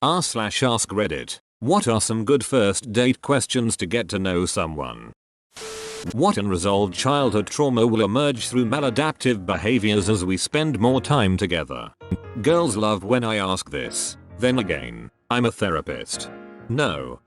r/AskReddit. What are some good first date questions to get to know someone? What unresolved childhood trauma will emerge through maladaptive behaviors as we spend more time together? Girls love when I ask this. Then again, I'm a therapist. No,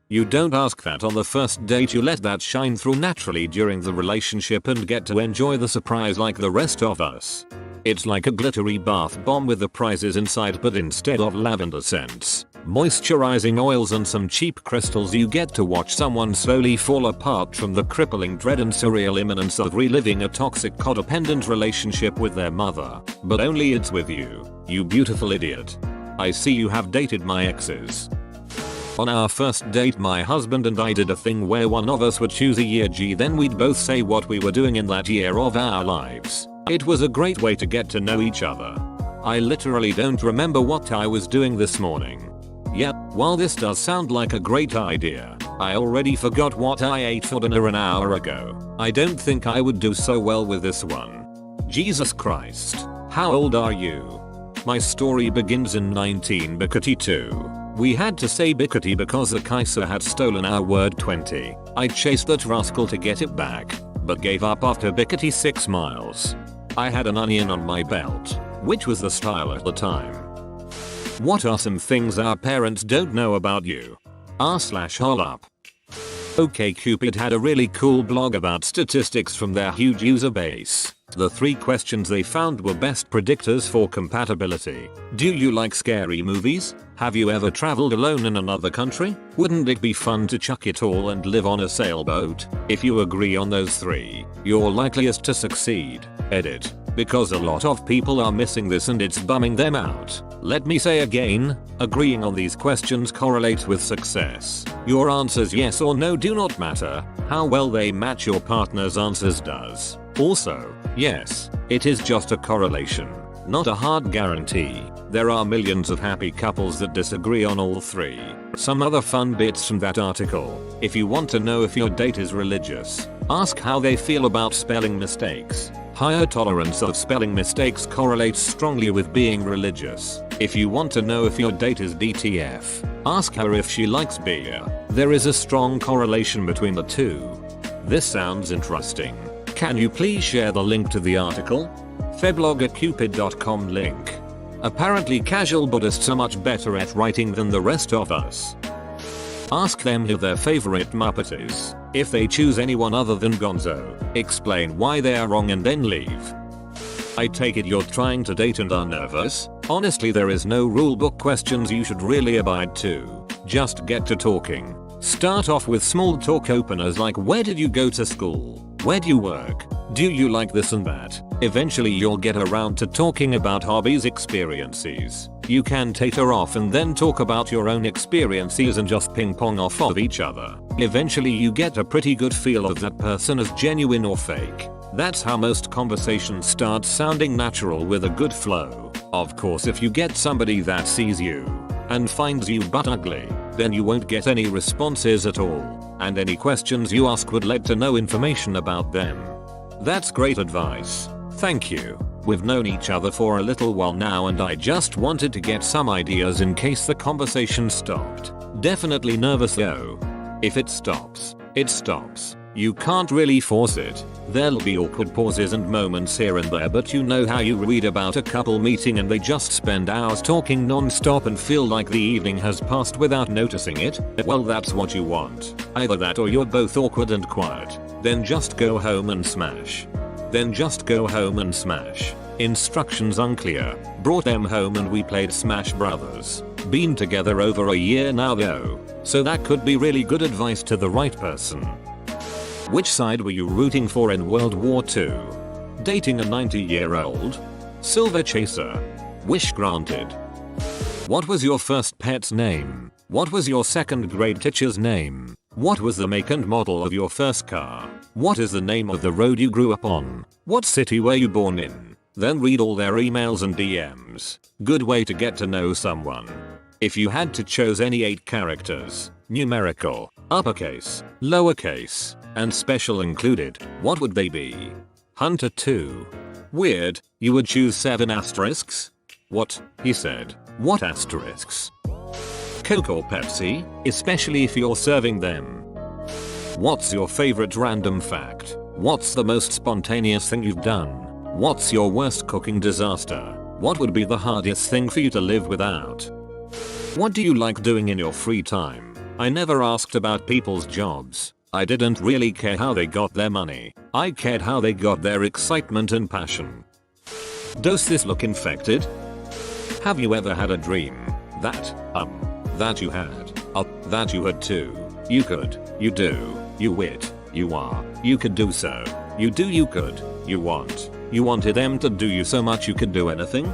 you don't ask that on the first date. You let that shine through naturally during the relationship and get to enjoy the surprise like the rest of us. It's like a glittery bath bomb with the prizes inside, but instead of lavender scents, moisturizing oils and some cheap crystals, you get to watch someone slowly fall apart from the crippling dread and surreal imminence of reliving a toxic codependent relationship with their mother. But only it's with you, you beautiful idiot. I see you have dated my exes. On our first date, my husband and I did a thing where one of us would choose a year G, then we'd both say what we were doing in that year of our lives. It was a great way to get to know each other. I literally don't remember what I was doing this morning. Yeah, while this does sound like a great idea, I already forgot what I ate for dinner an hour ago. I don't think I would do so well with this one. Jesus Christ. How old are you? My story begins in 1942. We had to say bickety because the Kaiser had stolen our word 20. I chased that rascal to get it back, but gave up after bickety 6 miles. I had an onion on my belt, which was the style at the time. What are some things our parents don't know about you? r/holup. OkCupid had a really cool blog about statistics from their huge user base. The 3 questions they found were best predictors for compatibility. Do you like scary movies? Have you ever traveled alone in another country? Wouldn't it be fun to chuck it all and live on a sailboat? If you agree on those 3, you're likeliest to succeed. Edit. Because a lot of people are missing this and it's bumming them out. Let me say again, agreeing on these questions correlates with success. Your answers yes or no do not matter. How well they match your partner's answers does. Also, yes, it is just a correlation, not a hard guarantee. There are millions of happy couples that disagree on all 3. Some other fun bits from that article. If you want to know if your date is religious, ask how they feel about spelling mistakes. Higher tolerance of spelling mistakes correlates strongly with being religious. If you want to know if your date is DTF, ask her if she likes beer. There is a strong correlation between the 2. This sounds interesting. Can you please share the link to the article? feblog@cupid.com link. Apparently casual Buddhists are much better at writing than the rest of us. Ask them who their favorite Muppet is. If they choose anyone other than Gonzo, explain why they are wrong and then leave. I take it you're trying to date and are nervous? Honestly, there is no rulebook questions you should really abide to. Just get to talking. Start off with small talk openers like where did you go to school? Where do you work? Do you like this and that? Eventually you'll get around to talking about hobbies, experiences. You can tater off and then talk about your own experiences and just ping pong off of each other. Eventually you get a pretty good feel of that person as genuine or fake. That's how most conversations start sounding natural with a good flow. Of course, if you get somebody that sees you and finds you butt ugly, then you won't get any responses at all, and any questions you ask would lead to no information about them. That's great advice. Thank you. We've known each other for a little while now and I just wanted to get some ideas in case the conversation stopped. Definitely nervous though. If it stops, it stops. You can't really force it. There'll be awkward pauses and moments here and there, but you know how you read about a couple meeting and they just spend hours talking non-stop and feel like the evening has passed without noticing it? Well, that's what you want. Either that or you're both awkward and quiet. Then just go home and smash. Instructions unclear. Brought them home and we played Smash Brothers. Been together over a year now though, so that could be really good advice to the right person. Which side were you rooting for in World War II? Dating a 90-year-old? Silver chaser. Wish granted. What was your first pet's name? What was your second grade teacher's name? What was the make and model of your first car? What is the name of the road you grew up on? What city were you born in? Then read all their emails and DMs. Good way to get to know someone. If you had to choose any 8 characters, numerical, uppercase, lowercase, and special included, what would they be? Hunter 2. Weird, you would choose 7 asterisks? What? He said. What asterisks? Coke or Pepsi, especially if you're serving them. What's your favorite random fact? What's the most spontaneous thing you've done? What's your worst cooking disaster? What would be the hardest thing for you to live without? What do you like doing in your free time? I never asked about people's jobs. I didn't really care how they got their money. I cared how they got their excitement and passion. Does this look infected? Have you ever had a dream that you had, that you had to, you could, you do, you wit, you are, you could do so, you do, you could, you wanted them to do you so much you could do anything?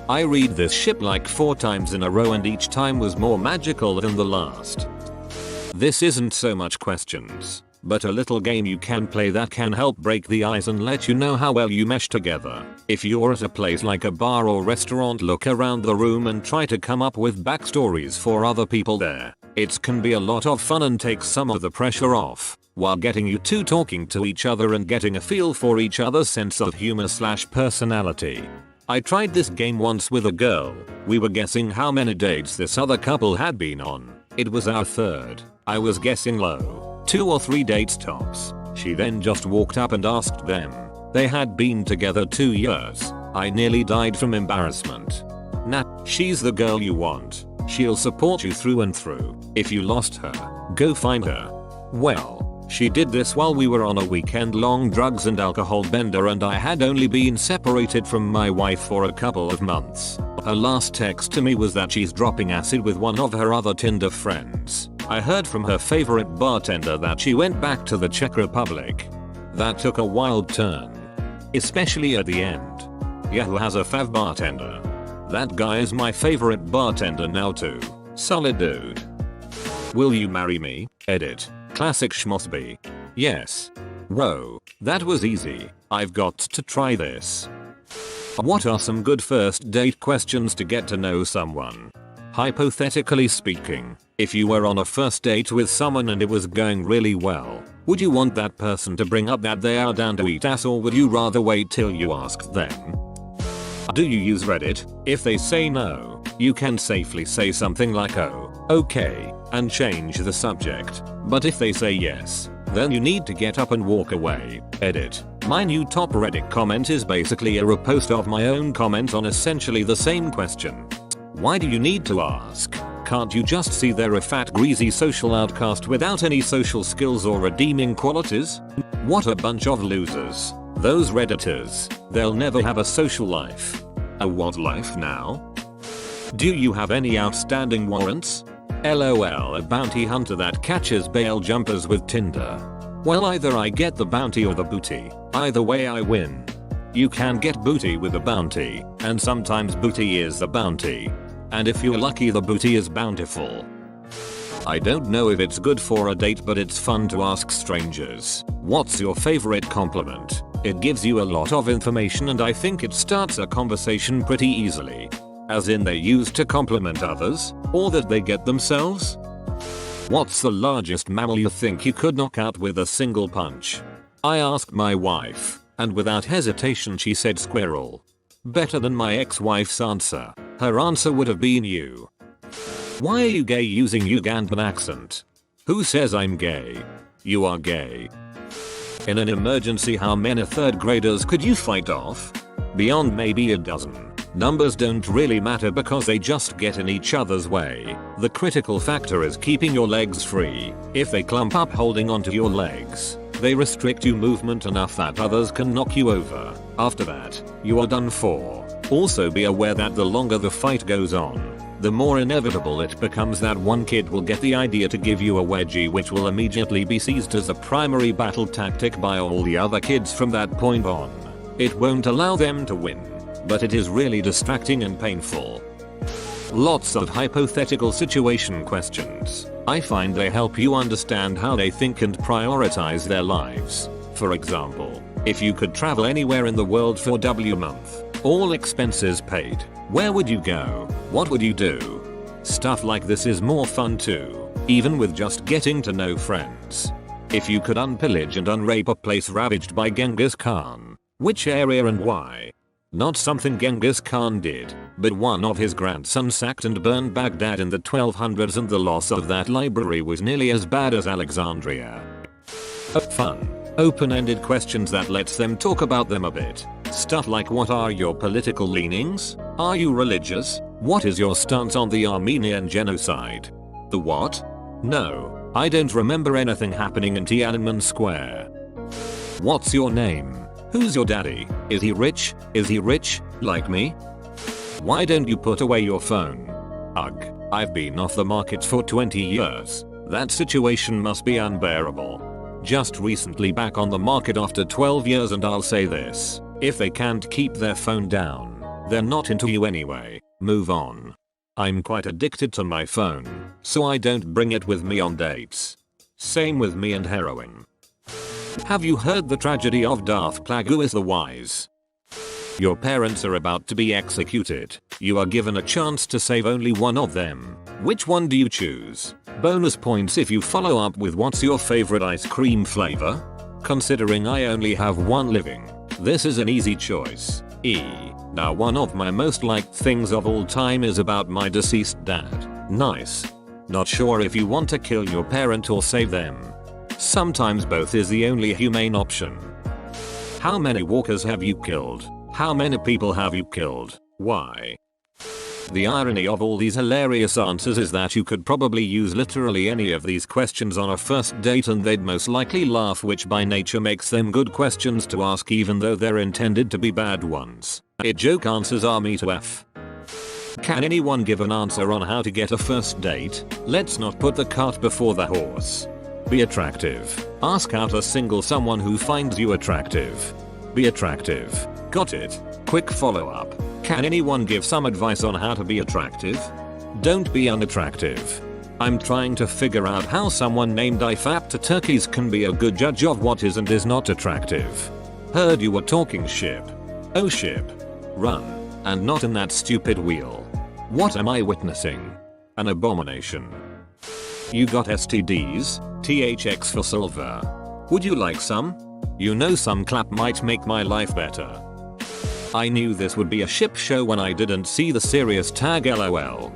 I read this ship like 4 times in a row and each time was more magical than the last. This isn't so much questions, but a little game you can play that can help break the ice and let you know how well you mesh together. If you're at a place like a bar or restaurant, look around the room and try to come up with backstories for other people there. It can be a lot of fun and take some of the pressure off, while getting you two talking to each other and getting a feel for each other's sense of humor/personality. I tried this game once with a girl. We were guessing how many dates this other couple had been on. It was our third. I was guessing low, 2 or 3 dates tops. She then just walked up and asked them. They had been together 2 years. I nearly died from embarrassment. Nah, she's the girl you want. She'll support you through and through. If you lost her, go find her. Well, she did this while we were on a weekend-long drugs and alcohol bender and I had only been separated from my wife for a couple of months. Her last text to me was that she's dropping acid with one of her other Tinder friends. I heard from her favorite bartender that she went back to the Czech Republic. That took a wild turn. Especially at the end. Yeah, who has a fav bartender? That guy is my favorite bartender now too. Solid dude. Will you marry me? Edit. Classic schmosby. Yes. Whoa, that was easy. I've got to try this. What are some good first date questions to get to know someone? Hypothetically speaking, if you were on a first date with someone and it was going really well, would you want that person to bring up that they are down to eat ass, or would you rather wait till you ask them? Do you use Reddit? If they say no, you can safely say something like oh, okay, and change the subject. But if they say yes, then you need to get up and walk away. Edit. My new top Reddit comment is basically a repost of my own comment on essentially the same question. Why do you need to ask? Can't you just see they're a fat greasy social outcast without any social skills or redeeming qualities? What a bunch of losers. Those Redditors, they'll never have a social life. A what life now? Do you have any outstanding warrants? LOL, a bounty hunter that catches bail jumpers with Tinder. Well, either I get the bounty or the booty. Either way I win. You can get booty with a bounty, and sometimes booty is the bounty. And if you're lucky, the booty is bountiful. I don't know if it's good for a date, but it's fun to ask strangers, what's your favorite compliment? It gives you a lot of information and I think it starts a conversation pretty easily. As in they use to compliment others, or that they get themselves? What's the largest mammal you think you could knock out with a single punch? I asked my wife, and without hesitation she said squirrel. Better than my ex-wife's answer. Her answer would have been you. Why are you gay using Ugandan accent? Who says I'm gay? You are gay. In an emergency, how many 3rd graders could you fight off? Beyond maybe a dozen. Numbers don't really matter because they just get in each other's way. The critical factor is keeping your legs free. If they clump up holding onto your legs, they restrict your movement enough that others can knock you over. After that, you are done for. Also be aware that the longer the fight goes on, the more inevitable it becomes that one kid will get the idea to give you a wedgie, which will immediately be seized as a primary battle tactic by all the other kids from that point on. It won't allow them to win, but it is really distracting and painful. Lots of hypothetical situation questions. I find they help you understand how they think and prioritize their lives. For example, if you could travel anywhere in the world for W month, all expenses paid, where would you go? What would you do? Stuff like this is more fun too, even with just getting to know friends. If you could unpillage and unrape a place ravaged by Genghis Khan, which area and why? Not something Genghis Khan did, but one of his grandsons sacked and burned Baghdad in the 1200s, and the loss of that library was nearly as bad as Alexandria. Fun, open-ended questions that lets them talk about them a bit. Stuff like, what are your political leanings? Are you religious? What is your stance on the Armenian genocide? The what? No, I don't remember anything happening in Tiananmen Square. What's your name? Who's your daddy? Is he rich? Is he rich, like me? Why don't you put away your phone? Ugh, I've been off the market for 20 years. That situation must be unbearable. Just recently back on the market after 12 years, and I'll say this, if they can't keep their phone down, they're not into you anyway, move on. I'm quite addicted to my phone, so I don't bring it with me on dates. Same with me and heroin. Have you heard the tragedy of Darth Plagueis the Wise? Your parents are about to be executed. You are given a chance to save only one of them. Which one do you choose? Bonus points if you follow up with, what's your favorite ice cream flavor? Considering I only have one living, this is an easy choice. Now one of my most liked things of all time is about my deceased dad. Nice. Not sure if you want to kill your parent or save them. Sometimes both is the only humane option. How many walkers have you killed? How many people have you killed? Why? The irony of all these hilarious answers is that you could probably use literally any of these questions on a first date and they'd most likely laugh, which by nature makes them good questions to ask even though they're intended to be bad ones. Joke answers are me to F. Can anyone give an answer on how to get a first date? Let's not put the cart before the horse. Be attractive. Ask out a single someone who finds you attractive. Be attractive. Got it. Quick follow up. Can anyone give some advice on how to be attractive? Don't be unattractive. I'm trying to figure out how someone named IFAP to turkeys can be a good judge of what is and is not attractive. Heard you were talking ship. Oh ship. Run. And not in that stupid wheel. What am I witnessing? An abomination. You got STDs? THX for silver. Would you like some? You know, some clap might make my life better. I knew this would be a ship show when I didn't see the serious tag, lol.